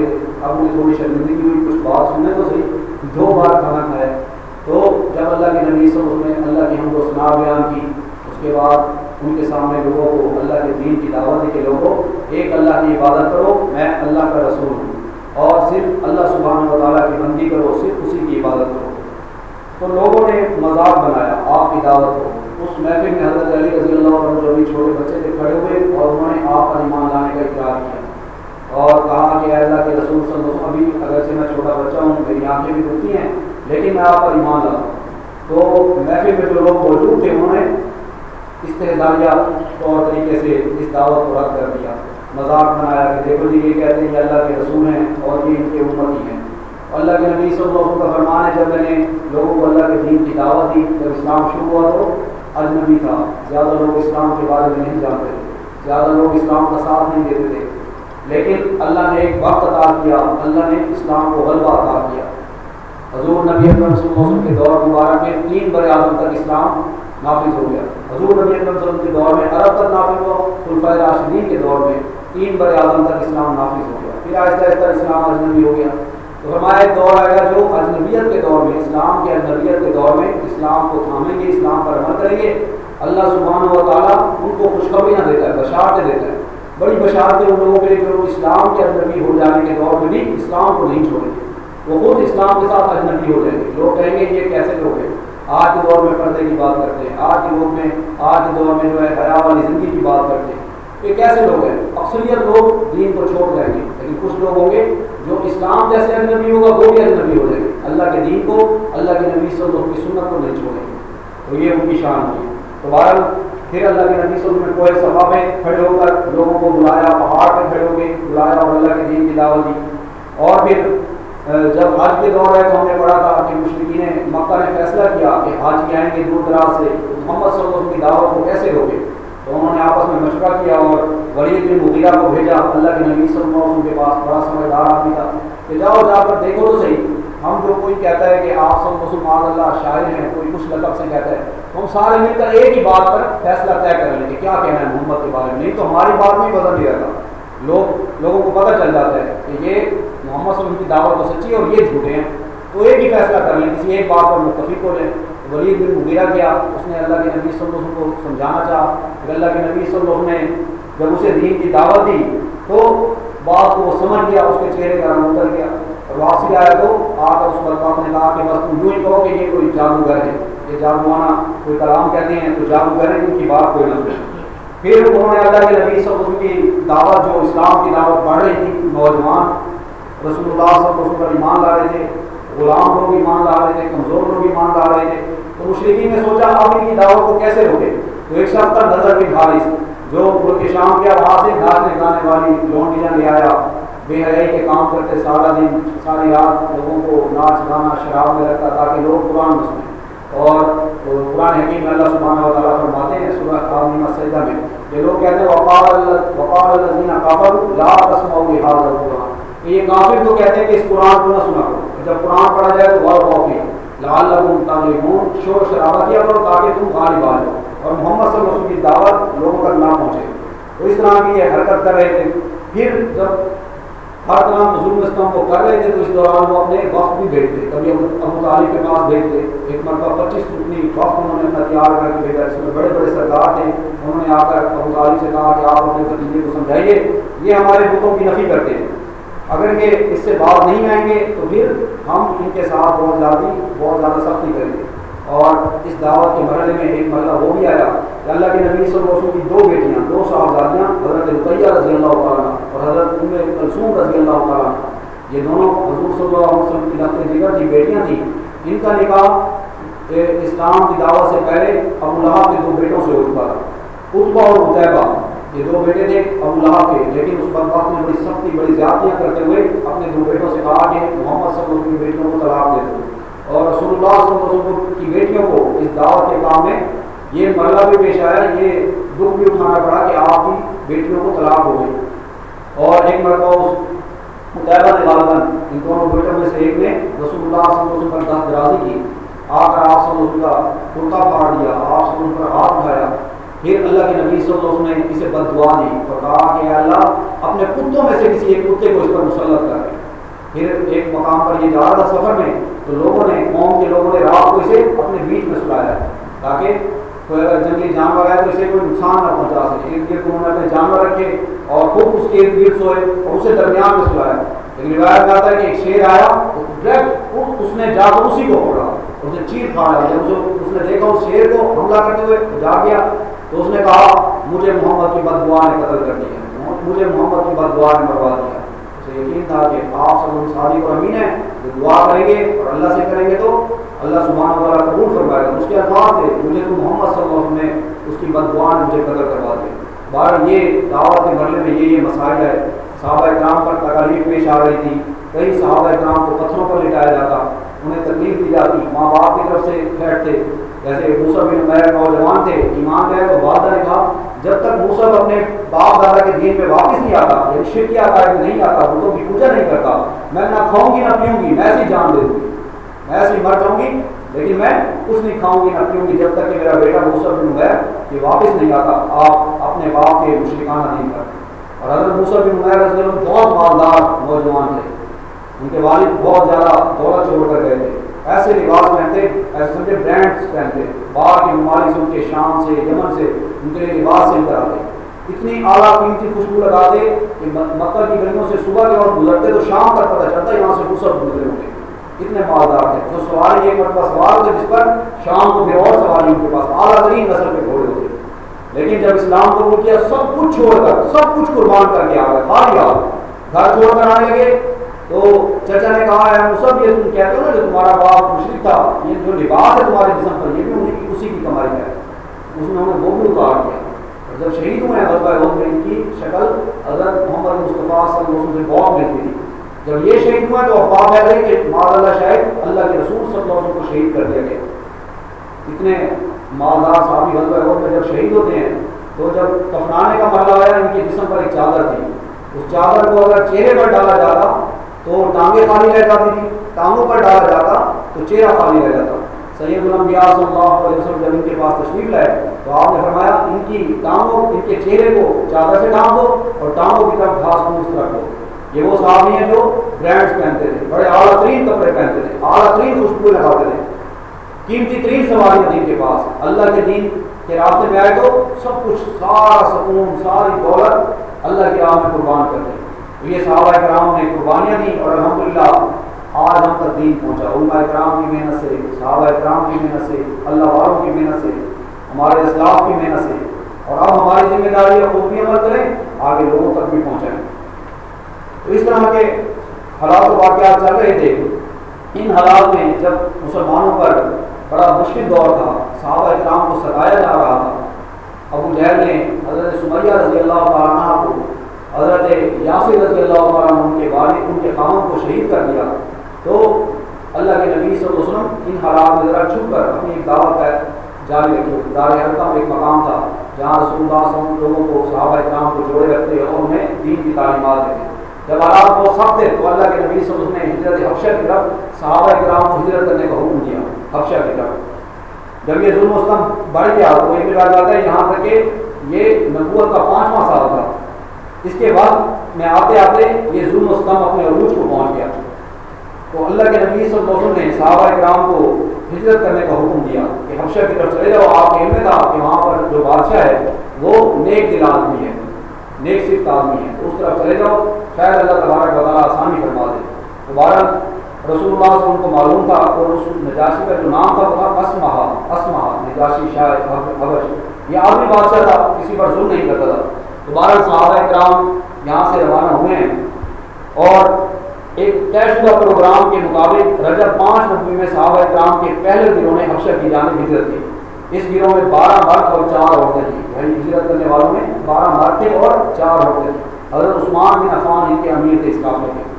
کہ اب انہیں تھوڑی شرمندگی ہوئی، کچھ بات سننے تو صحیح، 2 بار کھانا کھایا۔ تو جب اللہ کے نبی صلی اللہ علیہ وسلم نے اللہ کی حمد و ثنا بیان کی، اس کے بعد ان کے سامنے لوگوں کو اللہ کے دین کی دعوت دی کہ لوگوں ایک اللہ کی عبادت کرو، میں اللہ کا رسول ہوں، اور صرف اللہ سبحانہ و تعالیٰ کی بندی کرو، صرف اسی کی عبادت کرو۔ تو لوگوں نے مذاق بنایا آپ کی دعوت کو۔ اس محفل میں حضرت علی رضی اللہ عنہ جو بھی چھوٹے بچے تھے کھڑے ہوئے اور انہوں نے آپ پر ایمان لانے کا اقرار کیا اور کہا کہ اے اللہ کے رسول صلی اللہ علیہ وسلم، ابھی اگرچہ میں چھوٹا بچہ ہوں، میری آنکھیں بھی دکھتی ہیں، لیکن میں آپ پر ایمان لاتا ہوں۔ تو محفل میں جو لوگ موجود تھے انہوں نے استحضاریہ طور طریقے سے اس دعوت کو رد کر دیا، مذاق بنایا کہ دیکھو جی یہ کہتے ہیں یہ اللہ کے رسول ہیں اور یہ ان کے امتی ہیں۔ اللہ کے نبی صلی اللہ علیہ وسلم کا فرمان ہے جب میں نے لوگوں کو اللہ کے دین کی دعوت دی، جب اسلام شروع ہوا تو اجنبی تھا، زیادہ لوگ اسلام کے بارے میں نہیں جانتے تھے، زیادہ لوگ اسلام کا ساتھ نہیں دیتے تھے، لیکن اللہ نے ایک وقت عطا کیا، اللہ نے اسلام کو غلبہ عطا کیا۔ حضور نبی اکرم صلی اللہ علیہ وسلم کے دور مبارک میں 3 برے-اعظم تک اسلام نافذ ہو گیا۔ حضور نبی اکرم صلی اللہ علیہ وسلم کے دور میں عرب تک نافذ ہوا، خلفائے راشدین کے دور میں 3 برے-اعظم تک اسلام نافذ ہو گیا، پھر آہستہ آہستہ اسلام اجنبی ہو گیا۔ تو فرمایا ایک دور آئے گا جو اجنبیت کے دور میں، اسلام کے اجنبیت کے دور میں اسلام کو تھامیں گے، اسلام پر عمل کریں گے، اللہ سبحانہ و تعالیٰ ان کو خوشخبری نہ دیتا ہے، بشارتیں دیتا ہے، بڑی بشارتیں ان لوگوں کے لیے جو اسلام کے اجنبی ہو جانے کے دور میں بھی اسلام کو نہیں چھوڑیں گے، وہ خود اسلام کے ساتھ اجنبی ہو جائیں گے۔ لوگ کہیں گے یہ کیسے لوگ ہیں، آج کے دور میں پردے کی بات کرتے ہیں، آج کے دور میں جو ہے حیا والی زندگی کی بات کرتے ہیں، یہ کیسے لوگ ہیں؟ اکثریت لوگ دین کو چھوڑ جائیں گے، لیکن کچھ لوگ ہوں گے جو اسلام جیسے اجنبی ہوگا وہ بھی اجنبی ہو جائیں گے، اللہ کے دین کو، اللہ کے نبی صلی اللہ علیہ وسلم کی سنت کو نہیں چھوڑیں گے، تو یہ ان کی شان ہوئی۔ تو بہرحال پھر اللہ کے نبی صلی اللہ علیہ وسلم نے کوہ صفا میں کھڑے ہو کر لوگوں کو بلایا، پہاڑ پہ کھڑے ہو کے بلایا اور اللہ کے دین کی دعوت دی۔ اور پھر جب حج کے دور ہے تو ہم نے پڑھا تھا کہ مشرکین مکہ نے فیصلہ کیا کہ حاجی آئیں گے دور دراز سے، محمد صلی اللہ علیہ وسلم کی دعوت کو کیسے روکے؟ تو انہوں نے آپس میں مشورہ کیا اور ولید بن مغیرہ کو بھیجا، اللہ کے نبی صلی اللہ علیہ وسلم کے پاس، بڑا سمجھدار آدمی تھا، کہ جاؤ جا کر دیکھو تو صحیح، ہم جو کوئی کہتا ہے کہ آپ صلی اللہ علیہ وسلم اللہ شاعر ہیں، کوئی کچھ لقب سے کہتا ہے، ہم سارے مل کر ایک ہی بات پر فیصلہ طے کر لیں کہ کیا کہنا ہے محمد کے بارے میں، نہیں تو ہماری بات میں وزن نہیں رہتا، لوگوں کو پتہ چل جاتا ہے کہ یہ محمد صلی اللہ علیہ وسلم کی دعوت تو سچی ہے اور یہ جھوٹے ہیں، تو ایک ہی فیصلہ کر لیں، کسی ایک بات پر متفق ہو جائیں۔ ولید بن مغیرہ کیا، اس نے اللہ کے نبی صلی اللہ علیہ وسلم کو سمجھانا چاہا، پھر اللہ کے نبی صلی اللہ علیہ وسلم نے جب اسے دین کی دعوت دی تو بات کو وہ سمجھ گیا، اس کے چہرے کا رنگ اتر گیا، اور واپسی آیا تو آ کر اس بدبخت نے کہا کہ بس تم یوں ہی کہو کہ یہ کوئی جادوگر ہے، یہ جادوانہ کوئی کلام کہتے ہیں تو جادوگر ہیں، ان کی بات کوئی نہ سنے۔ پھر انہوں نے اللہ کے نبی صلی اللہ علیہ وسلم کی دعوت، جو اسلام کی دعوت بڑھ رہی تھی، نوجوان رسول اللہ صلی اللہ علیہ وسلم پر ایمان لا رہے تھے، غلام لوگ ایمان لا رہے تھے، کمزور لوگ ایمان لا رہے تھے، تو مشرکین نے سوچا اب ان کی دعوت کو کیسے روکے؟ تو ایک شخص کا نظر بھی حارث جو ملک شام کیا، وہاں سے ناچنے گانے والی لونڈیاں لے آیا، بے حیائی کے کام کرتے، سارا دن ساری رات لوگوں کو ناچ گانا شراب میں رکھتا تاکہ لوگ قرآن نہ سنیں۔ اور قرآن حکیم میں اللہ سبحانہ و تعالیٰ فرماتے ہیں سورہ عامہ سجدہ میں، یہ لوگ کہتے ہیں وقال الذین کفروا لا تسمعوا لهذا القرآن، یہ کافر تو کہتے ہیں کہ اس قرآن کو نہ سنا کرو، جب قرآن پڑھا جائے تو والغوا فیہ لعلکم تغلبون، شور و شرابہ کیا کرو تاکہ تم غالب آ جاؤ اور محمد صلی اللہ علیہ وسلم کی دعوت لوگوں تک نہ پہنچے۔ تو اس طرح کی یہ حرکت کر رہے تھے۔ پھر جب ہر طرح ظلم و ستم کو کر رہے تھے تو اس دوران وہ اپنے وقت بھی بھیجتے، کبھی ابو طالب کے پاس بھیجتے، ایک مرتبہ 25 رکنی وقت انہوں نے اپنا تیار کر کے بھیجا، اس میں بڑے بڑے سردار تھے، انہوں نے آ کر ابو طالب سے کہا کہ آپ اپنے بھتیجے کو سمجھائیے یہ ہمارے بتوں کی نفی کرتے ہیں، اگر کہ اس سے باز نہیں آئیں گے تو پھر ہم ان کے ساتھ بہت زیادہ سختی کریں گے۔ اور اس دعوت کے مرحلے میں ایک مرحلہ وہ بھی آیا کہ اللہ کے نبی صلی اللہ علیہ وسلم کی 2 بیٹیاں، 2 صاحبزادیاں، حضرت رقیہ رضی اللہ تعالیٰ اور حضرت ام کلثوم رضی اللہ تعالیٰ، یہ دونوں حضور صلی اللہ علیہ وسلم کی لخت جگر کی بیٹیاں تھیں، ان کا نکاح اسلام کی دعوت سے پہلے ابو لہب کے 2 بیٹوں سے ہو چکا تھا، عتبہ اور عتیبہ، یہ 2 بیٹے تھے ابو لہب کے، لیکن اس بدبخت نے بڑی سختی بڑی زیادتیاں کرتے ہوئے اپنے 2 بیٹوں سے کہا کہ محمد صلی اللہ علیہ وسلم کی بیٹیوں کو طلاق دے دو، اور رسول اللہ صلی اللہ علیہ وسلم کی بیٹیوں کو اس دعوت کے کام میں یہ مرحلہ بھی پیش آیا، یہ دکھ بھی اٹھانا پڑا کہ آپ کی بیٹیوں کو طلاق ہو گئی۔ اور ایک مرتبہ اس عتیبہ نے غالباً ان دونوں بیٹوں میں سے ایک نے رسول اللہ صلی اللہ علیہ وسلم پر دست درازی کی، آ کر آپ صلی اللہ علیہ وسلم کا کرتا پھاڑ دیا، آپ صلی اللہ علیہ وسلم پر ہاتھ اٹھایا، پھر اللہ کے نبی صلی اللہ علیہ وسلم نے اسے بد دعا دی اور کہا کہ اے اللہ اپنے کتوں میں سے کسی ایک کتے کو اس پر مسلط کر، پھر ایک مقام پر یہ جا رہا تھا سفر میں، تو لوگوں نے، قوم کے لوگوں نے رات کو اسے اپنے بیچ میں سلایا تاکہ کوئی اگر جنگلی جانور آئے تو اسے کوئی نقصان نہ پہنچا سکے۔ ارد گرد انہوں نے اپنے جانور رکھے اور خود اس کے ارد گرد سوئے اور اسے درمیان میں سلایا۔ لیکن روایت میں آتا ہے کہ ایک شیر آیا، اس نے جا کر اسی کو پکڑا، اسے چیر کھایا۔ جب اس نے دیکھا اس شیر کو حملہ کرتے ہوئے جا گیا تو اس نے کہا مجھے محمد کی بد دعا نے قتل کر دیا، مجھے محمد کی بد دعا نے مروا دیا۔ اسے یقین تھا کہ آپ صلی اللہ علیہ وسلم صادق اور امین ہیں، جو دعا کریں گے اور اللہ سے کریں گے تو اللہ سبحانہ و تعالیٰ قبول فرمائے گا۔ اس کے الفاظ تھے مجھے تو محمد صلی اللہ علیہ وسلم نے اس کی بد دعا نے مجھے قتل کروا دیا۔ بہرحال یہ دعوت کے مرحلے میں یہ مسائل ہے۔ صحابہ کرام پر تکالیف پیش آ رہی تھی، کئی صحابہ کرام کو پتھروں پر لٹایا جاتا، انہیں تکلیف دی جاتی، ماں باپ کی طرف سے تھریٹ تھے۔ جیسے موسیٰ بن عمیر نوجوان تھے، ایمان لے تو والدہ نے کہا جب تک موسیٰ اپنے باپ دادا کے دین پہ واپس نہیں آتا، یعنی شرک عقائد میں نہیں آتا، بتوں کی پوجا نہیں کرتا، میں نہ کھاؤں گی نہ پیوں گی، میں ایسی جان دے دوں گی، میں ایسی مر جاؤں گی، لیکن میں کچھ نہیں کھاؤں گی نہ پیوں گی جب تک کہ میرا بیٹا موسیٰ بن عمیر یہ واپس نہیں آتا۔ آپ اپنے باپ کے مشرکانہ دین پر۔ اور حضرت موسیٰ بن عمیر رضی اللہ عنہ بہت مالدار نوجوان تھے، ان کے والد بہت زیادہ دولت چھوڑ کر گئے تھے، ایسے لباس پہنتے، ایسے سمجھے برانڈس پہنتے، باہر کے ممالک سے، ان کے شام سے، یمن سے ان کے لیے لباس سل کر آتے، اتنی اعلیٰ قیمتی خوشبو لگاتے کہ مکہ کی گلیوں سے صبح کے وقت گزرتے تو شام تک پتہ چلتا یہاں سے مصعب گزرے ہوں گے، اتنے مالدار تھے۔ جو سواری ایک مرتبہ سوار ہوتے جس پر شام کو پھر اور سواری ان کے پاس اعلیٰ ترین نسل کے گھوڑے ہوتے، لیکن جب اسلام قبول کیا سب کچھ چھوڑ کر، سب کچھ قربان کر کے آ گئے، خالی آ گھر چھوڑ کر آنے لگے۔ تو چچا نے کہا ہے مصعب یہ تم کہتے ہو نا جو تمہارا باپ مشرک تھا، یہ جو لباس ہے تمہارے جسم پر یہ بھی اسی کی کمائی ہے۔ اس نے انہیں وہ بھی اتار دیا، اور جب شہید ہوئے ہیں غزوہ احد میں ان کی شکل حضرت محمد مصطفیٰ صلی اللہ علیہ وسلم سے بہت ملتی تھی۔ جب یہ شہید ہوئے تو افواہ پھیل گئی کہ معاذ اللہ شاید اللہ کے رسول صلی اللہ علیہ وسلم کو شہید کر دیا گیا۔ اتنے مالدار صحابی غزوہ احد میں جب شہید ہوتے ہیں تو جب کفنانے کا مرحلہ آیا ان کے جسم پر ایک چادر تھی، اس چادر کو اگر چہرے پر ڈالا جاتا تو ٹانگیں خالی رہ جاتی تھی، ٹانگوں پر ڈالا جاتا تو چہرہ خالی رہ جاتا۔ سید الانبیاء صلی اللہ علیہ وسلم جب ان کے پاس تشریف لائے تو آپ نے فرمایا ان کی ٹانگوں، ان کے چہرے کو چادر سے ڈھانپ دو اور ٹانگوں کی طرف گھاس پھوس رکھ دو۔ یہ وہ صحابی ہیں جو برانڈس پہنتے تھے، بڑے اعلیٰ ترین کپڑے پہنتے تھے، اعلیٰ ترین خوشبو لگاتے تھے، قیمتی ترین سواریاں دین کے پاس، اللہ کے دین کے راستے میں آئے تو سب کچھ، سارا سکون، ساری دولت اللہ کی راہ میں قربان کر دی۔ تو یہ صحابہ کرام نے قربانیاں دی اور الحمدللہ آج ہم تک دین پہنچا، علماء کرام کی محنت سے، صحابہ کرام کی محنت سے، اللہ والوں کی محنت سے، ہمارے اسلاف کی محنت سے، اور اب ہماری ذمہ داری ہے خود بھی عمل کریں، آگے لوگوں تک بھی پہنچائیں۔ تو اس طرح کے حالات و واقعات چل رہے تھے۔ ان حالات میں جب مسلمانوں پر بڑا مشکل دور تھا، صحابہ کرام کو ستایا جا رہا تھا، ابو جہل نے حضرت سمیہ رضی اللہ تعالیٰ عنہ کو، حضرت یاسر رضی اللہ تعالیٰ عنہ ان کے والد، ان کے خاوند کو شہید کر دیا۔ تو اللہ کے نبی صلی اللہ علیہ وسلم ان حالات میں ذرا چھپ کر اپنی ایک دعوت جاری رکھی۔ دار حلقہ میں ایک مقام تھا جہاں رسول اللہ صلی اللہ علیہ وسلم لوگوں کو، صحابہ کرام کو جوڑے رکھتے اور انہیں دین کی تعلیمات دیتے۔ جب حالات بہت سخت تھے تو اللہ کے نبی صلی اللہ علیہ وسلم نے ہجرت حبشہ کی طرف صحابہ کرام کو ہجرت کرنے کا حکم دیا، حبشہ کی طرف۔ جب یہ ظلم و ستم بڑھ گیا تو ایک بات آتا ہے یہاں تک کہ یہ نبوت کا 5واں سال تھا، اس کے بعد میں آتے آتے یہ ظلم و ستم اپنے عروج کو پہنچ گیا۔ تو اللہ کے نبی صلی اللہ علیہ وسلم نے صحابہ کرام کو ہجرت کرنے کا حکم دیا کہ حبشہ کی طرف چلے جاؤ۔ آپ کے علم میں تھا کہ وہاں پر جو بادشاہ ہے وہ نیک دل آدمی ہے، نیک صفت آدمی ہے، تو اس طرف چلے جاؤ، شاید اللہ تبارک و تعالیٰ آسانی فرما دے۔ تو بہرحال رسول اللہ صلی اللہ علیہ وسلم کو معلوم تھا اور اس نجاشی کا جو نام تھا وہ تھا اسمہ نجاشی شاہ حبش، یہ آدمی بادشاہ تھا، کسی پر ظلم نہیں کرتا تھا۔ تو بہرحال صحابہ کرام یہاں سے روانہ ہوئے ہیں اور ایک طے شدہ پروگرام کے مطابق رجب 5 نبوی میں صحابہ کرام کے پہلے گروہ نے حبشہ کی جانب ہجرت کی۔ اس گروہ میں 12 مرد اور 4 عورتیں تھیں، یعنی ہجرت کرنے والوں میں 12 مرد تھے اور 4 عورتیں تھیں۔ حضرت عثمان بن عفان ان کے امیر تھے اس قافلے کے،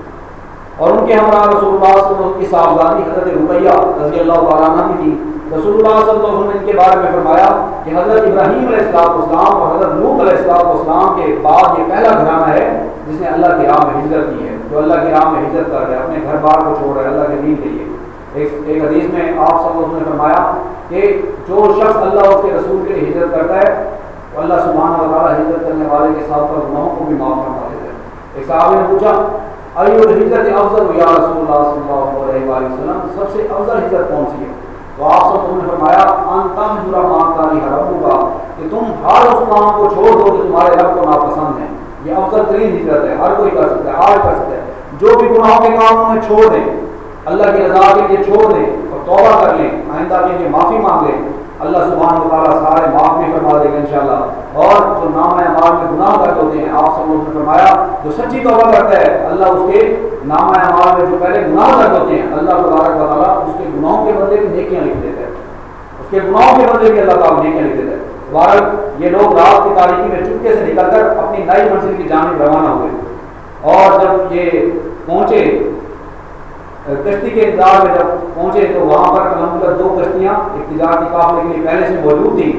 اور ان کے ہمراہ رسول اللہ صلی اللہ علیہ وسلم کی صاحبزادی حضرت رقیہ رضی اللہ تعالیٰ عنہ بھی تھی۔ رسول اللہ صلی اللہ علیہ وسلم نے ان کے بارے میں فرمایا کہ حضرت ابراہیم علیہ السلام اور حضرت لوط علیہ السلام کے بعد یہ پہلا گھرانہ ہے جس نے اللہ کی راہ میں ہجرت کی ہے، جو اللہ کی راہ میں ہجرت کر رہے ہیں، اپنے گھر بار کو چھوڑ رہے ہیں اللہ کے دین کے لیے۔ ایک حدیث میں آپ صلی اللہ علیہ وسلم نے فرمایا کہ جو شخص اللہ اور اس کے رسول کے لیے ہجرت کرتا ہے تو اللہ سبحانہ و تعالیٰ ہجرت کرنے والے کے ساتھ گناہوں کو بھی معاف فرما دیتا ہے۔ ایک صحابی نے پوچھا ایو الہجرت افضل یا رسول اللہ صلی اللہ علیہ وآلہ وسلم، سب سے افضل ہجرت کون سی ہے؟ تو آپ صلی اللہ علیہ وسلم نے فرمایا ان تہجر ما کره ربک، کہ تم ہر اس کام کو چھوڑ دو جو تمہارے رب کو ناپسند ہے. یہ افضل ترین ہجرت ہے، ہر کوئی کر سکتا ہے، آج کر سکتا ہے. جو بھی گناہوں کے کام انہیں چھوڑ دیں، اللہ کی رضا کے لیے چھوڑ دیں اور توبہ کر لیں، آئندہ کے لیے معافی مانگ لیں، اللہ سبحانہ و تعالیٰ سارے معاف بھی فرما دے گا انشاءاللہ. اور جو نامہ اعمال میں گناہ درج ہوتے ہیں، آپ صلی اللہ علیہ وسلم نے فرمایا جو سچی توبہ کرتا ہے اللہ اس کے نامہ اعمال میں جو پہلے گناہ درج ہوتے ہیں اللہ تبارک و تعالیٰ اس کے گناہوں کے بدلے بھی نیکیاں لکھ دیتا ہے، اس کے گناہوں کے بدلے بھی اللہ تعالیٰ نیکیاں لکھ دیتا ہے. بہرحال یہ لوگ رات کی تاریکی میں چپکے سے نکل کر اپنی نئی منزل کی جانب روانہ ہوئے، اور جب یہ پہنچے کشتی کے انتظار میں جب پہنچے تو وہاں پر الحمدللہ دو کشتیاں ایک تجارتی قافلے کے لیے پہلے سے موجود تھیں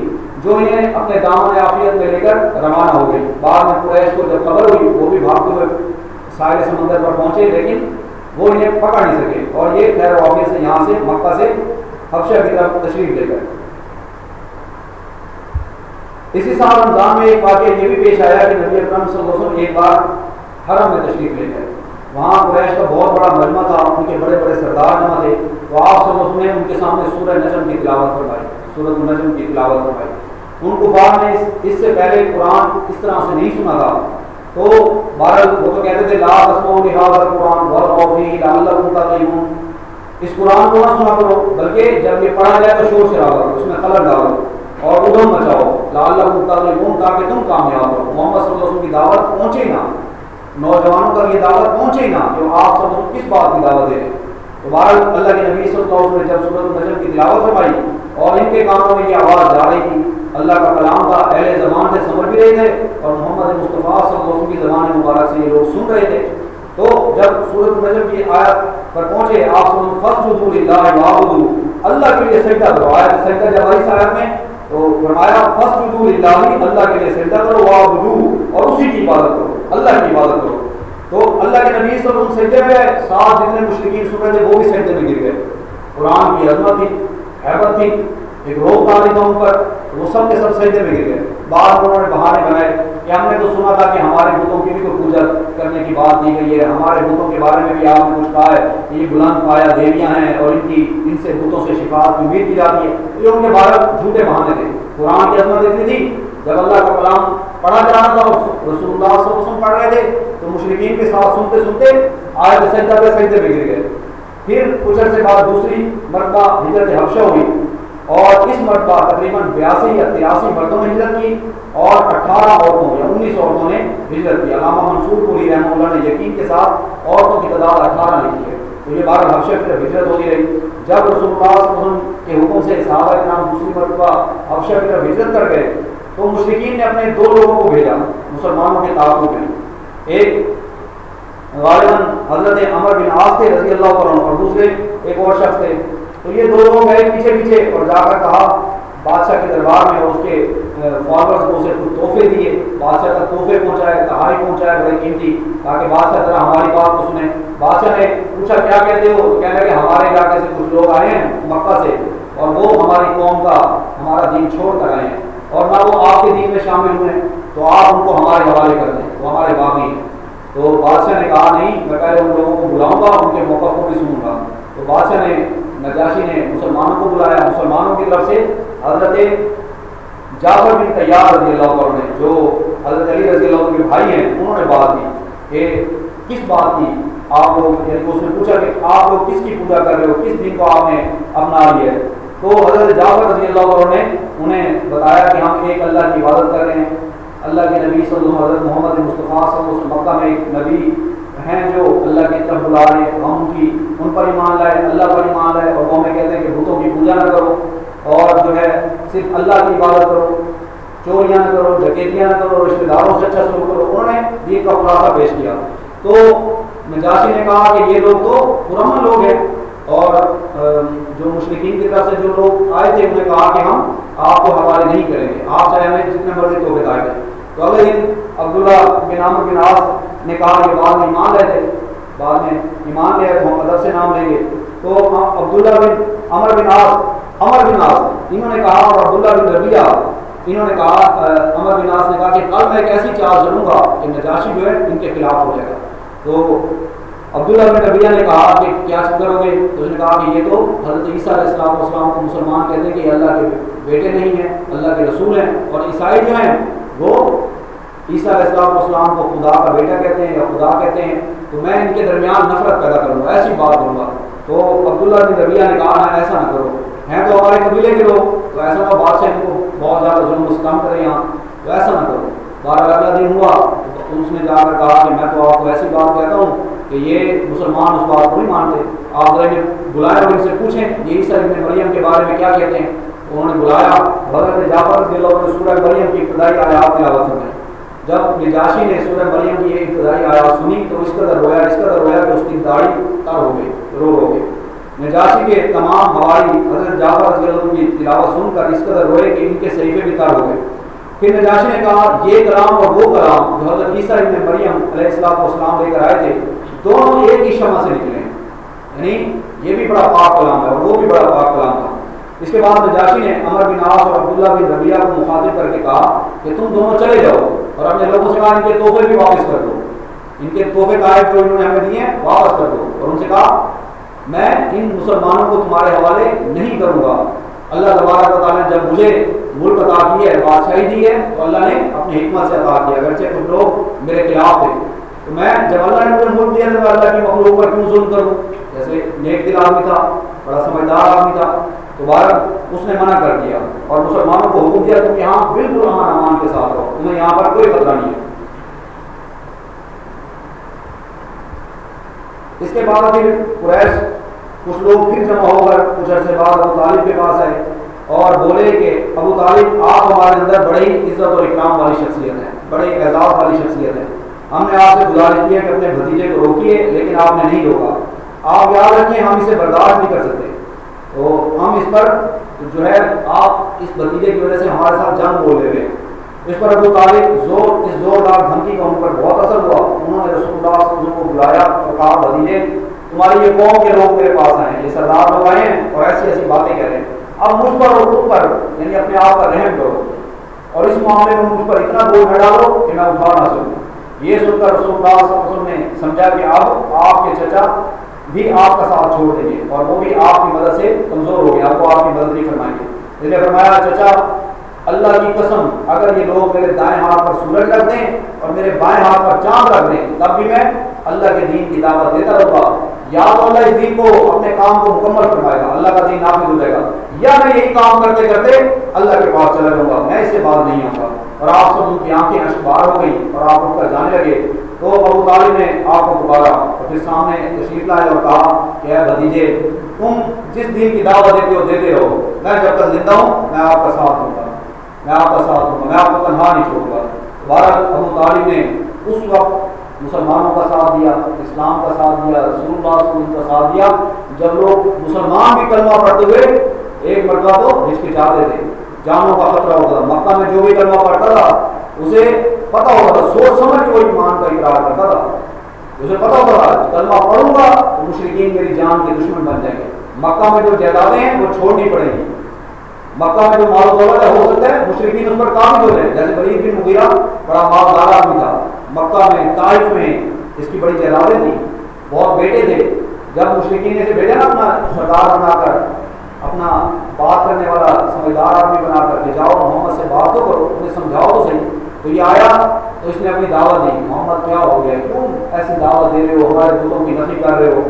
جو انہیں اپنے دامن عافیت میں لے کر روانہ ہو گئی. بعد میں قریش کو جب خبر ہوئی وہ بھی بھاگتے ہوئے ساحل سمندر پر پہنچے، لیکن وہ انہیں پکڑ نہیں سکے، اور یہ خیر عافیت سے یہاں سے مکہ سے حبشہ کی طرف تشریف لے گئے. اسی سال رمضان میں ایک واقعہ یہ بھی پیش آیا کہ نبی اکرم صلی اللہ علیہ وسلم ایک بار حرم میں تشریف لے گئے. وہاں قریش کا بہت بڑا مجمع تھا، ان کے بڑے بڑے سردار جمع تھے. تو آپ صلی اللہ علیہ وسلم نے ان کے سامنے سورہ نجم کی تلاوت فرمائی، سورۃ النجم کی تلاوت فرمائی. ان کفار نے اس سے پہلے قرآن اس طرح سے نہیں سنا تھا، تو بہرحال وہ تو کہتے تھے لا تسمعوا لهذا القرآن والغوا فیہ لعلکم تغلبون، اس قرآن کو نہ سنا کرو بلکہ جب یہ پڑھا جائے تو شور شرابہ کرو، اس میں خلل ڈالو اور ادھم مچاؤ، لعلکم تغلبون، تاکہ تم کامیاب ہو. محمد صلی اللہ علیہ وسلم کی دعوت پہنچے نہ، نوجوانوں تک یہ دعوت پہنچے نہ کہ آپ سب کس بات کی دعوت دے رہے ہیں. تو بہرحال اللہ کے نبی صلی اللہ علیہ وسلم نے جب سورۃ النجم کی تلاوت فرمائی اور ان کے کانوں میں یہ آواز جا رہی تھی، اللہ کا کلام تھا، اہل زبان سے سمجھ بھی رہے تھے اور محمد مصطفیٰ صلی اللہ علیہ وسلم کی زبان مبارک سے یہ لوگ سن رہے تھے. تو جب سورۃ النجم کی آیت پر پہنچے آپ صلی اللہ علیہ وسلم فاسجدوا للہ واعبدوا، اللہ کے لیے سجدہ کرو. آیت سجدہ جب آئی اس آیت میں تو فرمایا فاسجدوا للہ، اللہ کے لیے سجدہ کرو، واعبدوا، اور اسی کی عبادت کرو، اللہ کی عبادت کرو. تو اللہ کے نبی صلی اللہ علیہ وسلم سجدے میں، ساتھ جتنے مشرکین سن رہے تھے وہ بھی سجدے میں گر گئے. قرآن کی عظمت تھی، حیبت تھی، ایک روک تاری تھا ان پر، وہ سب کے سب سجدے میں گر گئے. بعد انہوں نے بہانے بنائے کہ ہم نے تو سنا تھا کہ ہمارے بتوں کی بھی کوئی پوجا کرنے کی بات دی گئی ہے، ہمارے بتوں کے بارے میں بھی آپ نے کچھ کہا ہے کہ یہ بلند پایا دیویاں ہیں اور ان سے بتوں سے شفاعت کی امید کی جاتی ہے. یہ ان کے بارے جھوٹے بہانے تھے. قرآن کی عظمت اتنی تھی، جب اللہ کا کلام پڑھا جا رہا تھا رسول اللہ صلی اللہ علیہ وسلم پڑھ رہے تھے تو مشرکین کے ساتھ سنتے سنتے آیت سجدہ پہ سجدے میں گر گئے. پھر کچھ عرصے بعد دوسری مرتبہ ہجرت حبشہ ہوئی اور اس مرتبہ تقریباً 82 یا 83 مردوں نے ہجرت کی اور 18 عورتوں یا 19 عورتوں نے ہجرت کی. علامہ منصور پوری رحمہ اللہ نے یقین کے ساتھ عورتوں کی تعداد 18 لکھی ہے. تو یہ بار حبشہ کی طرف ہجرت ہوتی رہی. جب رسول اللہ صلی اللہ علیہ وسلم کے حکم سے صحابہ کرام دوسری مرتبہ حبشہ کی طرف ہجرت کر گئے تو مشرکین نے اپنے دو لوگوں کو بھیجا مسلمانوں کے تعاقب میں. ایک غالباً حضرت عمر بن عاص تھے رضی اللہ عنہ اور دوسرے ایک اور شخص تھے. تو یہ دو لوگ گئے پیچھے پیچھے اور جا کر کہا بادشاہ کے دربار میں اور اس کے فالوورز کو اسے کچھ تحفے دیے. بادشاہ تک تحفے پہنچائے، تحائف پہنچائے بڑے قیمتی، تاکہ بادشاہ ذرا ہماری بات کو سنیں. بادشاہ نے پوچھا کیا کہتے ہو؟ تو کہنے لگے ہمارے علاقے سے کچھ لوگ آئے ہیں مکہ سے اور وہ ہماری قوم کا ہمارا دین چھوڑ کر آئے ہیں اور نہ وہ آپ کے دین میں شامل ہوئے ہیں، تو آپ ان کو ہمارے حوالے کر دیں، وہ ہمارے باغی ہیں. تو بادشاہ نے کہا نہیں، میں پہلے ان لوگوں کو بلاؤں گا، ان کے موقع کو بھی سنوں گا. تو بادشاہ نے نجاشی نے مسلمانوں کو بلایا. مسلمانوں کی طرف سے حضرت جعفر بن طیار رضی اللہ عنہ نے جو حضرت علی رضی اللہ عنہ کے بھائی ہیں انہوں نے بات کی کہ کس بات کی آپ لوگ، یعنی اس نے پوچھا کہ آپ لوگ کس کی پوجا کر رہے ہو، کس دن کو آپ نے اپنا لیا ہے. تو حضرت جعفر رضی اللہ عنہ نے انہیں بتایا کہ ہم ایک اللہ کی عبادت کر رہے ہیں. اللہ کے نبی صلی اللہ علیہ وسلم حضرت محمد مصطفیٰ صلی اللہ علیہ وسلم مکہ میں ایک نبی ہیں جو اللہ کی طرف بلا رہے ہیں، ہم ان پر ایمان لائے، اللہ پر ایمان لائے، اور وہ ہمیں کہتے ہیں کہ بتوں کی پوجا نہ کرو اور جو ہے صرف اللہ کی عبادت کرو، چوریاں نہ کرو، ڈکیتیاں نہ کرو، رشتہ داروں سے اچھا سلوک کرو. انہوں نے دین کا خلاصہ پیش کیا. تو نجاشی نے کہا کہ یہ لوگ تو پرامن لوگ ہیں، اور جو مشرکین کی طرف سے جو لوگ آئے تھے انہوں نے کہا کہ ہم آپ کو حوالے نہیں کریں گے، آپ چاہے ہمیں جتنے مرضی تحفے دائیں گے. تو اگلے دن عبداللہ بن عمر بن عاص نے کہا کہ بعد میں ایمان لے تھے، بعد میں ایمان لے تو ہم ادب سے نام لیں گے. تو عبداللہ بن عمر بن عاص انہوں نے کہا اور عبداللہ بن ربیعہ انہوں نے کہا، عمر بن عاص نے کہا کہ کل میں ایک ایسی چال چلوں گا کہ نجاشی جو ہے ان کے خلاف ہو جائے گا. تو عبداللہ بن ربیعہ نے کہا کہ کیا کرو گے؟ تو اس نے کہا کہ یہ تو حضرت عیسیٰ علیہ السلام کو مسلمان کہتے ہیں کہ یہ اللہ کے بیٹے نہیں ہیں، اللہ کے رسول ہیں، اور عیسائی جو ہیں وہ عیسیٰ علیہ السلام کو خدا کا بیٹا کہتے ہیں یا خدا کہتے ہیں، تو میں ان کے درمیان نفرت پیدا کروں گا، ایسی بات کروں گا۔ تو عبداللہ بن ربیعہ نے کہا نہ ایسا نہ کرو، ہیں تو ہمارے قبیلے کے لوگ، تو ایسا نہ بادشاہ ان کو بہت زیادہ ظلم و ستم کرے یہاں، تو ایسا نہ کرو۔ بارہ اگلا دن ہوا تو اس نے جا کر کہا کہ میں تو آپ کو ایسی بات کہتا ہوں کہ یہ مسلمان اس بات کو نہیں مانتے، آپ ذرا بلائے اور ان سے پوچھیں یہ عیسیٰ ابن مریم کے بارے میں کیا کہتے ہیں۔ انہوں نے بلایا، حضرت جعفر رضی اللہ عنہ نے سورہ مریم کی ابتدائی آیات تلاوت سنائی۔ جب نجاشی نے سورہ مریم کی یہ ابتدائی آیات سنی تو اس قدر رویا کہ اس کی داڑھی تر ہو گئی، رو گئی۔ نجاشی کے تمام حوالی حضرت جعفر رضی اللہ عنہ کی تلاوت سن کر اس قدر روئے کہ ان کے صحیفے بھی تر ہو گئے۔ پھر نجاشی نے کہا یہ کلام اور وہ کلام جو حضرت عیسیٰ ابن مریم علیہ السلام لے کر آئے تھے دونوں ایک ہی شمع سے نکلے ہیں، یعنی یہ بھی بڑا پاک کلام ہے اور وہ بھی بڑا پاک کلام تھا۔ اس کے بعد نجاشی نے عمر بن عاص اور عبداللہ بن ربیعہ کو مخاطب کر کے کہا کہ تم دونوں چلے جاؤ اور اپنے لوگوں سے کہا ان کے تحفے بھی واپس کر دو، ان کے تحفے قائد جو انہوں نے ہمیں دیے واپس کر دو، اور ان سے کہا میں ان مسلمانوں کو تمہارے حوالے نہیں کروں گا۔ اللہ تبارک و تعالیٰ نے جب مجھے ملک عطا کی ہے، بادشاہی دی ہے، تو اللہ نے اپنی حکمت سے عطا کیا، اگرچہ کچھ لوگ میرے خلاف تھے، تو میں جب اللہ نے مجھے ملک دیا تو میں اللہ کی مخلوق پر کیوں ظلم کروں؟ جیسے نیک دل آدمی تھا، بڑا سمجھدار آدمی تھا، تو بہرحال اس نے منع کر دیا اور مسلمانوں کو حکم دیا تم یہاں بالکل امن امان کے ساتھ رہو، تمہیں یہاں پر کوئی خطرہ نہیں ہے۔ اس کے بعد پھر قریش کچھ لوگ پھر جمع ہو کر کچھ عرصے بعد ابو طالب کے پاس آئے اور بولے کہ ابو طالب آپ ہمارے اندر بڑی عزت اور اکرام والی شخصیت ہے، بڑے اعزاز والی شخصیت ہے، ہم نے آپ سے گزارش کی ہے کہ اپنے بھتیجے کو روکیے، لیکن آپ نے نہیں روکا، آپ یاد رکھیں ہم اسے برداشت نہیں کر سکتے، تو ہم اس پر جو ہے آپ اس بھتیجے کی وجہ سے ہمارے ساتھ جنگ بول رہے ہیں۔ اس پر ابو طالب اس زوردار دھمکی کا ان پر بہت اثر ہوا، انہوں نے رسول اللہ صلی اللہ علیہ وسلم کو بلایا اور کہا بھتیجے تمہاری یہ قوم کے لوگ میرے پاس آئے ہیں، یہ سردار لوگ آئے ہیں اور ایسی ایسی باتیں کہہ رہے ہیں، اب مجھ پر اور تم پر یعنی اپنے آپ پر رحم کرو اور اس معاملے میں مجھ پر اتنا بوجھ نہ ڈالو کہ میں اٹھا نہ سکوں۔ یہ سن کر رسول اللہ صلی اللہ علیہ وسلم نے سمجھا کہ اب آپ کے چچا بھی آپ کا ساتھ چھوڑ دیں گے اور وہ بھی آپ کی مدد سے کمزور ہو گئے، آپ کو آپ کی مدد نہیں فرمائیں گے۔ اس نے فرمایا چچا اللہ کی قسم اگر یہ لوگ میرے دائیں ہاتھ پر سورج رکھ دیں اور میرے بائیں ہاتھ پر چاند رکھ دیں تب بھی میں اللہ کے دین کی دعوت دیتا رہوں گا، یا تو اللہ اس دین کو اپنے کام کو مکمل فرمائے گا، اللہ کا دین نافذ ہو جائے گا، یا میں یہی کام کرتے کرتے اللہ کے پاس چلا جاؤں گا، میں اس سے باز نہیں آؤں گا۔ اور آپ سب ان کی آنکھیں اشکبار ہو گئی اور آپ اٹھ کر جانے لگے، تو ابو طالب نے آپ کو پکارا اور پھر سامنے تشریف لائے اور کہا کہ اے بھتیجے تم جس دین کی دعوت دیتے ہو دیتے رہو، میں جب تک زندہ ہوں میں آپ کا ساتھ دوں گا، میں آپ کا ساتھ دوں گا، میں آپ کو تنہا نہیں چھوڑوں گا۔ بہرحال ابو طالب نے اس وقت مسلمانوں کا ساتھ دیا، اسلام کا ساتھ دیا، رسول اللہ صلی اللہ علیہ وسلم کا ساتھ دیا، جب لوگ مسلمان بھی کلمہ پڑھتے ہوئے ایک مرتبہ تو ہچکچاتے تھے، جانوں کا خطرہ ہوتا تھا، مکہ میں جو بھی کلمہ پڑھتا تھا اسے پتہ ہوتا تھا، سوچ سمجھ کے وہ ایمان کا اقرار کرتا تھا، اسے پتہ ہوتا تھا کلمہ پڑھوں گا تو مشرکین میری جان کے دشمن بن جائیں گے، مکہ میں جو جائیدادیں ہیں وہ چھوڑنی پڑیں گی، مکہ میں جو مال و دولت ہے ہو سکتا ہے مشرکین اس پر قابض ہو جائیں، جیسے ولید بن مغیرہ بڑا مالدار آدمی تھا، مکہ میں طائف میں اس کی بڑی جائیدادیں تھیں، بہت بیٹے تھے، جب مشرکین نے اسے بھیجا نا اپنا سردار بنا کر، اپنا بات کرنے والا سمجھدار آدمی بنا کر کہ جاؤ محمد سے بات تو کرو، انہیں سمجھاؤ تو صحیح، تو یہ آیا تو اس نے اپنی دعوت دی، محمد کیا ہو گیا، کیوں ایسی دعوت دے رہے ہو، ہمارے بتوں کی نفی کر رہے ہو،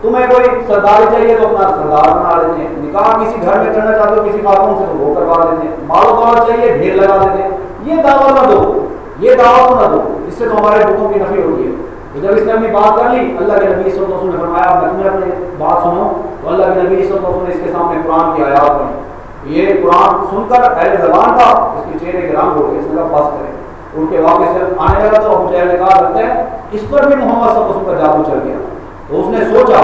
تمہیں کوئی سرداری چاہیے تو اپنا سردار بنا لیتے ہیں، نکاح کسی گھر میں کرنا چاہتے ہو کسی خاتون سے تو وہ کروا دیتے ہیں، مال و دولت چاہیے ڈھیر لگا دیتے ہیں، یہ دعوت نہ دو، یہ دعوت نہ دو، اس سے تو ہمارے بتوں کی نفی ہوتی ہے۔ تو جب اس نے اپنی بات کر لی اللہ کے نبی صلی اللہ علیہ وسلم نے فرمایا میں تمہیں اپنی بات سنو، تو اللہ کے نبی صلی اللہ علیہ وسلم نے اس کے سامنے قرآن کی آیات پڑھی، یہ قرآن سن کر اہل زبان تھا اس کے چہرے کے رنگ ہو گئے، اس نے کہا بس کرے، ان کے واقع سے آنے لگا تو ابو جہل نے کہا لگتا ہے اس پر بھی محمد صلی اللہ علیہ وسلم کا جادو چل گیا، تو اس نے سوچا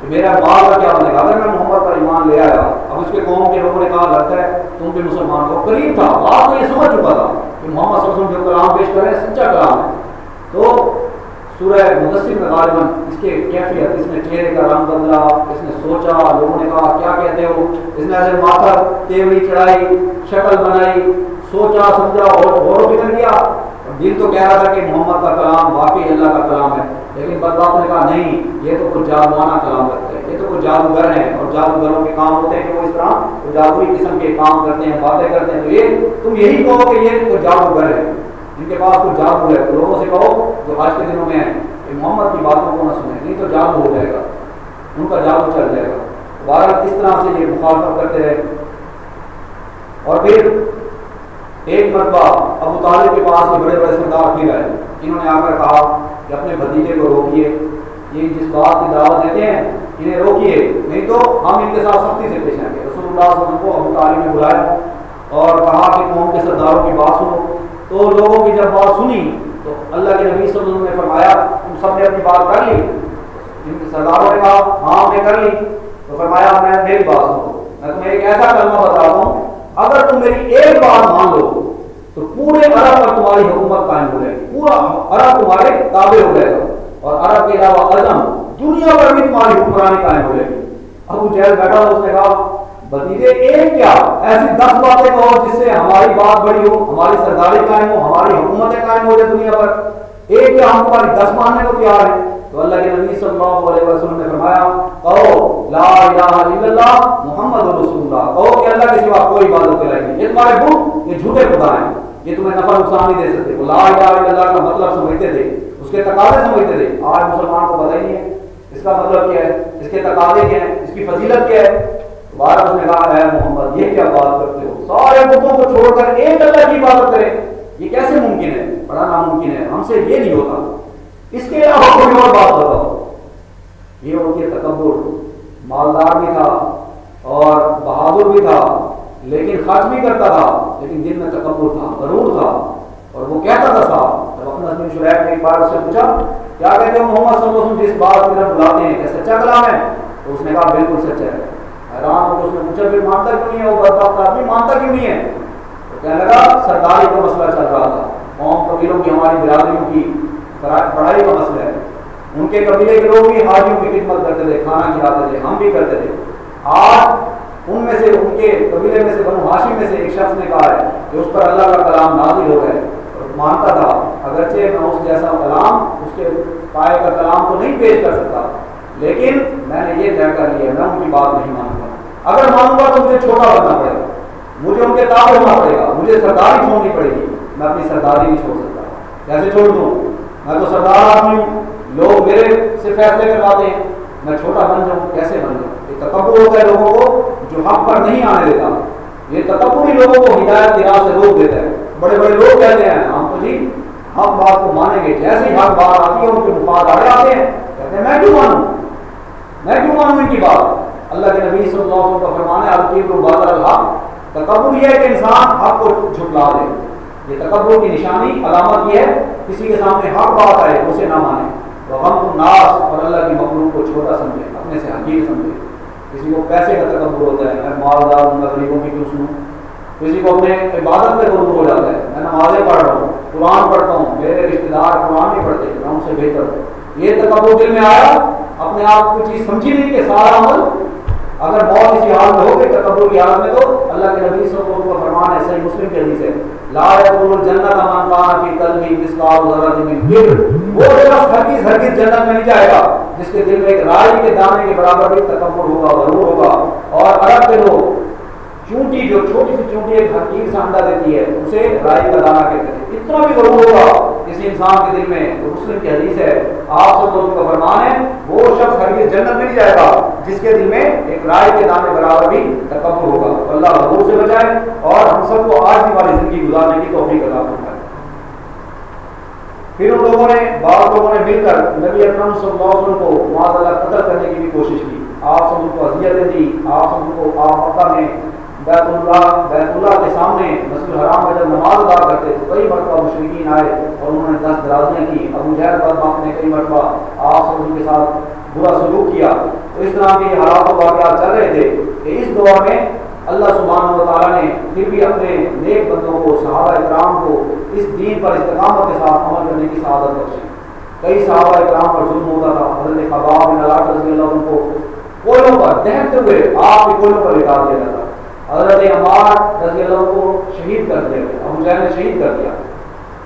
کہ میرا مال کا کیا بنے گا اگر میں محمد پر ایمان لے آیا، اب اس کے قوم کے لوگوں نے کہا لگتا ہے تم بھی مسلمان ہو، قریب تھا بات تو یہ سمجھ چکا تھا کہ محمد صلی اللہ علیہ وسلم جو کلام پیش کر رہے ہیں سچا کلام ہے، تو سورہ مدثر میں غالباً اس کے کیفیت، اس نے چہرے کا رنگ بدلا، اس نے سوچا، لوگوں نے کہا کیا کہتے ہو، اس نے ایسے ماتھا تیوری چڑھائی، شکل بنائی، سوچا سمجھا اور غور و فکر کیا، دل تو کہہ رہا تھا کہ محمد کا کلام واقعی اللہ کا کلام ہے، لیکن بدبخت نے کہا نہیں یہ تو کوئی جادوانہ کلام کرتے ہیں، یہ تو کوئی جادوگر ہیں، اور جادوگروں کے کام ہوتے ہیں کہ وہ اس طرح جادوئی قسم کے کام کرتے ہیں، باتیں کرتے ہیں، تو یہ تم یہی کہو کہ یہ کوئی جادوگر ہے، ان کے پاس کوئی جادو ہے، تو لوگوں سے کہو جو آج کے دنوں میں ہیں کہ محمد کی باتوں کو نہ سنیں، نہیں تو جادو ہو جائے گا، ان کا جادو چل جائے گا۔ بہرحال اس طرح سے یہ مخالفت کرتے رہے۔ اور پھر ایک مرتبہ ابو طالب کے پاس بڑے بڑے سردار پھر آئے، انہوں نے آ کر کہا کہ اپنے بھتیجے کو روکیے، یہ جس بات کی دعوت دیتے ہیں انہیں روکیے، نہیں تو ہم ان کے ساتھ سختی سے پیش آئیں گے۔ رسول اللہ صلی اللہ علیہ وسلم کو ابو طالب نے بلایا اور کہا کہ قوم کے سرداروں کی بات سنو۔ تو لوگوں کی جب بات سنی تو اللہ کے نبی صلی اللہ علیہ وسلم نے فرمایا تم سب نے اپنی بات کر لی؟ ان کے سرداروں نے کہا ہاں ہم نے کر لی۔ تو فرمایا میں میری بات سنو، میں تمہیں ایک ایسا کلمہ بتاتا ہوں، اگر تم میری ایک بات مان لو تو پورے عرب پر تمہاری حکومت قائم ہو جائے گی، پورا عرب تمہارے تابع ہو جائے گا، اور عرب کے علاوہ عجم دنیا پر بھی تمہاری حکمرانی قائم ہو جائے گی۔ ابو جہل بیٹھا اس نے کہا بھتیجے ایک کیا، ایسی 10 باتیں کہو جس سے ہماری بات بڑی ہو، ہماری سرداری قائم ہو، ہماری حکومتیں قائم ہو جائے دنیا پر، ایک کیا ہم تمہاری 10 ماننے کو تیار ہیں۔ تو اللہ کے نبی صلی اللہ علیہ وسلم نے فرمایا کہو لا الہ الا اللہ محمد رسول اللہ، کہو کہ اللہ کے سوا کوئی عبادت کے لائق نہیں، یہ تمہارے بت یہ جھوٹے خدا ہیں، یہ تمہیں نفع نقصان نہیں دے سکتے۔ وہ لا الہ الا اللہ کا مطلب سمجھتے تھے، اس کے تقاضے سمجھتے تھے، آج مسلمان کو پتہ ہی نہیں ہے اس کا مطلب کیا ہے، اس کے تقاضے کیا ہیں، اس کی فضیلت کیا ہے۔ بارہ اس نے کہا اے محمد یہ کیا بات کرتے ہو، سارے بتوں کو چھوڑ کر ایک اللہ کی عبادت کریں، یہ کیسے ممکن ہے، بڑا ناممکن ہے، ہم سے یہ نہیں ہوتا، اس کے علاوہ کوئی اور بات بتاؤ۔ یہ ان کے تکبر، مالدار بھی تھا اور بہادر بھی تھا، لیکن خرچ بھی کرتا تھا، لیکن دل میں تکبر تھا، غرور تھا، اور وہ کہتا تھا صاحب جب اپنا بن شریح نے ایک بار اس سے پوچھا کیا کہتے ہو محمد صلی اللہ علیہ وسلم جس بات کی طرف بلاتے ہیں کیا سچا کلام ہے؟ تو اس نے کہا بالکل سچا ہے۔ حیران ہو کے اس نے پوچھا پھر مانتا کیوں نہیں ہے، وہ بدبخت آدمی مانتا کیوں نہیں ہے؟ تو کہنے لگا سرداری کا مسئلہ چل رہا تھا، قوم قبیلوں کی ہماری برادریوں کی پڑھائی کا مسئلہ ہے، ان کے قبیلے کے لوگ بھی حاجیوں کی خدمت کرتے تھے، کھانا کھلاتے تھے، ہم بھی کرتے تھے۔ آج ان میں سے ان کے قبیلے میں سے بنو ہاشم میں سے ایک شخص نے کہا ہے کہ اس پر اللہ کا کلام نازل ہو گئے، اور مانتا تھا اگرچہ میں اس جیسا کلام اس کے پائے کا کلام تو نہیں پیش کر سکتا، لیکن میں نے یہ طے کر لیا میں ان کی بات نہیں مانوں گا، اگر مانوں گا تو مجھے چھوٹا بننا پڑے گا، مجھے ان کے تابع ہونا پڑے گا، مجھے سرداری چھوڑنی پڑے گی، میں اپنی سرداری نہیں چھوڑ سکتا۔ کیسے چھوڑ دوں، میں تو سردار آدمی ہوں، لوگ میرے سے فیصلے کرواتے ہیں، میں چھوٹا بن جاؤں، کیسے بن جاؤں؟ یہ تکبر ہوتا ہے لوگوں کو جو حق پر نہیں آنے دیتا، یہ تکبر ہی لوگوں کو ہدایت کی راہ سے روک دیتا ہے۔ بڑے بڑے لوگ کہتے ہیں ہم تو جی حق بات کو مانیں گے، جیسے ہی حق بات آتی ہے ان کے مفاد آڑے آتے ہیں، کہتے ہیں میں کیوں مانوں ان کی بات۔ اللہ کے نبی صلی اللہ علیہ وسلم کا فرمان ہے الکبر بطر الحق، تکبر یہ ہے کہ انسان حق کو جھٹلا دے، یہ تکبر کی نشانی علامت یہ ہے کسی کے سامنے حق بات آئے اسے نہ مانے، وغمط الناس اور اللہ کی مخلوق کو چھوٹا سمجھے، اپنے سے حقیر سمجھے۔ کسی کو پیسے کا تکبر ہوتا ہے، میں مالدار ہوں، میں غریبوں کی کیوں سنوں؟ کسی کو اپنے عبادت میں غرور ہو جاتا ہے، میں نمازیں پڑھ رہا ہوں، قرآن پڑھتا ہوں، میرے رشتے دار قرآن نہیں پڑھتے، میں ان سے بہتر ہوں۔ یہ تکبر دل میں آیا، اپنے آپ کو چیز سمجھی نہیں کہ سارا عمل اگر موت اسی حال میں ہو گئی تکبر کی حالت میں، تو اللہ کے نبی صلی اللہ علیہ وسلم کا فرمان ہے صحیح مسلم کی حدیث ہے لا يدخل الجنة من كان في قلبه مثقال ذرة من کبر، وہ شخص ہرگز جنت میں نہیں جائے گا جس کے دل میں ایک رائی کے دانے کے برابر بھی تکبر ہوگا، غرور ہوگا۔ اور عرب کے لوگ چونٹی، جو چھوٹی سی چونٹی ایک حقیر سا انڈا دیتی ہے اسے رائی کا دانہ کہتے ہیں، اتنا بھی غرور ہوگا کسی انسان کے دل میں۔ تو مسلم کی حدیث ہے آپ صلی اللہ علیہ وسلم کا فرمان ہے وہ شخص ہرگز جنت میں نہیں جائے گا جس کے دل میں ایک رائی کے دانے برابر بھی تکبر ہوگا۔ اللہ غرور سے بچائے اور ہم سب کو آج ہماری زندگی گزارنے کی توفیق عطا فرمائے۔ پھر ان لوگوں نے، بعض لوگوں نے مل کر نبی اکرم صلی اللہ علیہ وسلم کو معاذ اللہ قتل کرنے کی بھی کوشش کی، آپ صلی اللہ علیہ وسلم کو اذیتیں دی، آپ صلی اللہ علیہ وسلم کو آپ مکہ میں بیت اللہ کے سامنے مسجد الحرام میں جب نماز ادا کرتے تو کئی مرتبہ مشرکین آئے اور انہوں نے دست درازیاں کی، ابو جہل بدبخت نے کئی مرتبہ آپ صلی اللہ علیہ وسلم کے ساتھ برا سلوک کیا۔ تو اس طرح کے حالات و واقعات چل رہے تھے کہ اس دور میں اللہ سبحانہ و تعالیٰ نے پھر بھی اپنے نیک بندوں کو، صحابہ کرام کو اس دین پر استقامت کے ساتھ عمل کرنے کی سعادت بخشی۔ کئی صحابہ کرام پر ظلم ہوتا تھا، حضرت خباب بن الارت رضی اللہ عنہ کو کوئلوں پر دہتے ہوئے آپ کے کوئلوں پر لٹا دیا جاتا تھا، حضرت عمار رضی اللہ عنہ کو شہید کر دیا گیا، ابو جہل نے شہید کر دیا،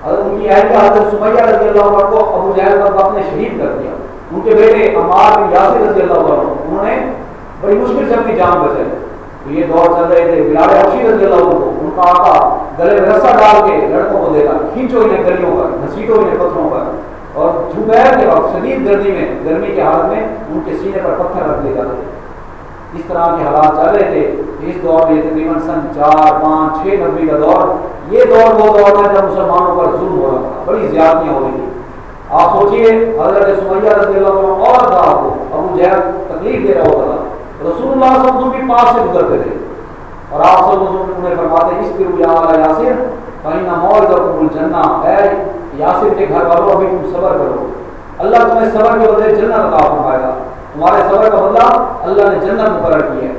حضرت ان کی اہلیہ حضرت سمیہ رضی اللہ عنہ کو ابو جہل کا باپ نے شہید کر دیا. ان کے بیٹے عمار بن یاسر رضی اللہ عنہ انہوں نے بڑی مشکل سے اپنی جان بچائی. یہ دور چل رہے تھے. بلال حبشی رضی اللہ عنہ کو ان کا آقا گلے میں رسا ڈال کے لڑکوں کو دیتا, کھینچو انہیں گلیوں پر, گھسیٹو انہیں پتھروں پر, اور دوپہر کے وقت شدید گرمی کے حالت میں ان کے سینے پر پتھر رکھ دیے جاتے تھے. اس طرح کے حالات چل رہے تھے. اس دور میں تقریباً سن 4 5 6 نبی کا دور, یہ دور وہ دور تھا جب مسلمانوں پر ظلم ہو رہا تھا, بڑی زیادتیاں ہو رہی تھیں. آپ سوچئے حضرت سمیہ رضی اللہ عنہ اور صاحب کو ابو جہل تکلیف دے رہا ہوتا تھا, رسول اللہ صلی اللہ علیہ وسلم کے پاس سے گزرتے تھے اور آپ صلی اللہ علیہ وسلم انہیں فرماتے ہیں اصبروا یا آل یاسر فإن موعظکم الجنہ, اے یاسر کے گھر والوں ابھی تم صبر کرو, اللہ تمہیں صبر کے بدلے جنت عطا فرمائے گا, تمہارے صبر کا بدلہ اللہ نے جنت مقرر کی ہے.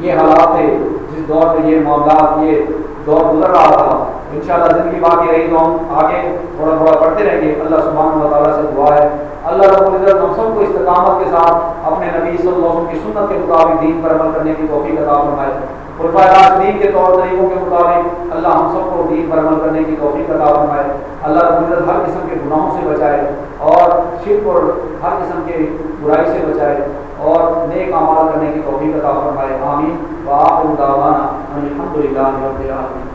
یہ حالات تھے جس دور میں یہ معاملات, یہ دور گزر رہا تھا. انشاءاللہ زندگی باقی رہی تو ہم آگے تھوڑا تھوڑا پڑھتے رہیں گے. اللہ سبحانہ و تعالیٰ سے دعا ہے اللہ رب العزت ہم سب کو استقامت کے ساتھ اپنے نبی صلی اللہ علیہ وسلم کی سنت کے مطابق دین پر عمل کرنے کی توفیق عطا فرمائے. خلفائے راشدین کے طور طریقوں کے مطابق اللہ ہم سب کو دین پر عمل کرنے کی توفیق عطا فرمائے. اللہ رب العزت ہر قسم کے گناہوں سے بچائے اور شرک اور ہر قسم کے برائی سے بچائے اور نیک اعمال کرنے کی توفیق عطا فرمائے. آمین. وآخر دعوانا الحمد للہ رب العالمین.